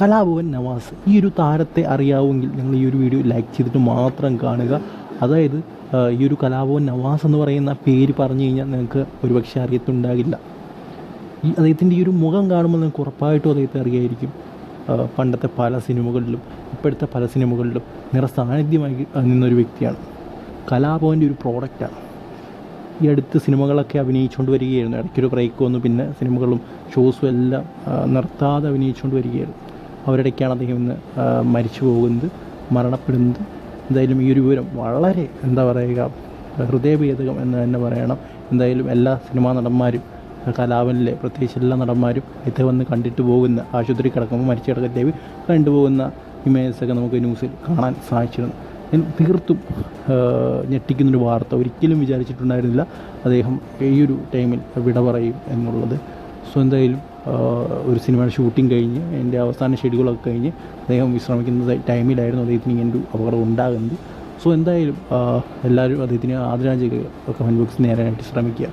കലാഭവൻ നവാസ്, ഈ ഒരു താരത്തെ അറിയാവുമെങ്കിൽ നിങ്ങൾ ഈ ഒരു വീഡിയോ ലൈക്ക് ചെയ്തിട്ട് മാത്രം കാണുക. അതായത് ഈ ഒരു കലാഭവൻ നവാസ് എന്ന് പറയുന്ന പേര് പറഞ്ഞു കഴിഞ്ഞാൽ നിങ്ങൾക്ക് ഒരുപക്ഷെ അറിയത്തുണ്ടാകില്ല. ഈ അദ്ദേഹത്തിൻ്റെ ഈ ഒരു മുഖം കാണുമ്പോൾ നിങ്ങൾക്ക് ഉറപ്പായിട്ടും അദ്ദേഹത്തെ അറിയായിരിക്കും. പണ്ടത്തെ പല സിനിമകളിലും ഇപ്പോഴത്തെ പല സിനിമകളിലും നിറസാന്നിധ്യമായി നിന്നൊരു വ്യക്തിയാണ്. കലാഭവൻ്റെ ഒരു പ്രോഡക്റ്റാണ്. ഈ അടുത്ത് സിനിമകളൊക്കെ അഭിനയിച്ചുകൊണ്ട് വരികയായിരുന്നു. ഇടയ്ക്കൊരു ബ്രേക്ക് വന്നു, പിന്നെ സിനിമകളും ഷോസും എല്ലാം നിർത്താതെ അഭിനയിച്ചുകൊണ്ട് വരികയായിരുന്നു. അവരിടയ്ക്കാണ് അദ്ദേഹം ഇന്ന് മരിച്ചു പോകുന്നത്, മരണപ്പെടുന്നത്. എന്തായാലും ഈ ഒരു വിവരം വളരെ എന്താ പറയുക, ഹൃദയഭേദകം എന്ന് തന്നെ പറയണം. എന്തായാലും എല്ലാ സിനിമാ നടന്മാരും, കലാഭവനിലെ പ്രത്യേകിച്ച് എല്ലാ നടന്മാരും ഇത് വന്ന് കണ്ടിട്ട് പോകുന്ന, ആശുപത്രി കിടക്കുമ്പോൾ മരിച്ചു കിടക്കത്തേവ് കണ്ടുപോകുന്ന ഇമേജസൊക്കെ നമുക്ക് ന്യൂസിൽ കാണാൻ സാധിച്ചിരുന്നു. തീർത്തും ഞെട്ടിക്കുന്നൊരു വാർത്ത. ഒരിക്കലും വിചാരിച്ചിട്ടുണ്ടായിരുന്നില്ല അദ്ദേഹം ഈ ഒരു ടൈമിൽ വിട പറയും എന്നുള്ളത്. സോ എന്തായാലും ഒരു സിനിമയുടെ ഷൂട്ടിംഗ് കഴിഞ്ഞ് അതിൻ്റെ അവസാന ഷെഡ്യൂളൊക്കെ കഴിഞ്ഞ് അദ്ദേഹം വിശ്രമിക്കുന്ന ടൈമിലായിരുന്നു അദ്ദേഹത്തിന് ഇങ്ങനൊരു അപകടം ഉണ്ടാകുന്നത്. സോ എന്തായാലും എല്ലാവരും അദ്ദേഹത്തിന് ആദരാഞ്ജലികൾ കമൻറ്റ് ബോക്സിൽ നേരാനായിട്ട് ശ്രമിക്കുക.